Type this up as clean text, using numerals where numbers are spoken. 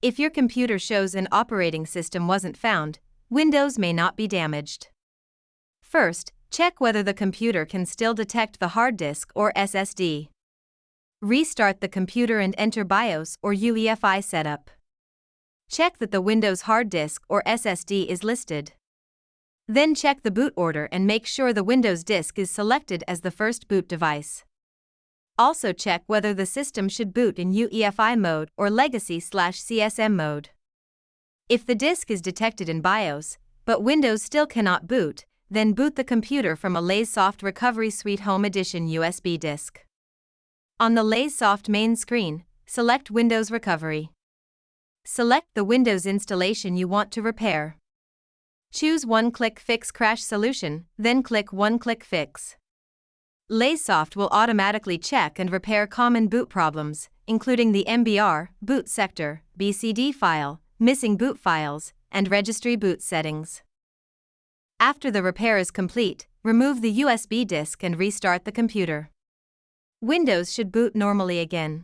If your computer shows an operating system wasn't found, Windows may not be damaged. First, check whether the computer can still detect the hard disk or SSD. Restart the computer and enter BIOS or UEFI setup. Check that the Windows hard disk or SSD is listed. Then check the boot order and make sure the Windows disk is selected as the first boot device. Also check whether the system should boot in UEFI mode or Legacy/CSM mode. If the disk is detected in BIOS, but Windows still cannot boot, then boot the computer from a Lazesoft Recovery Suite Home Edition USB disk. On the Lazesoft main screen, select Windows Recovery. Select the Windows installation you want to repair. Choose One Click Fix Crash Solution, then click One Click Fix. Lazesoft will automatically check and repair common boot problems, including the MBR, boot sector, BCD file, missing boot files, and registry boot settings. After the repair is complete, remove the USB disk and restart the computer. Windows should boot normally again.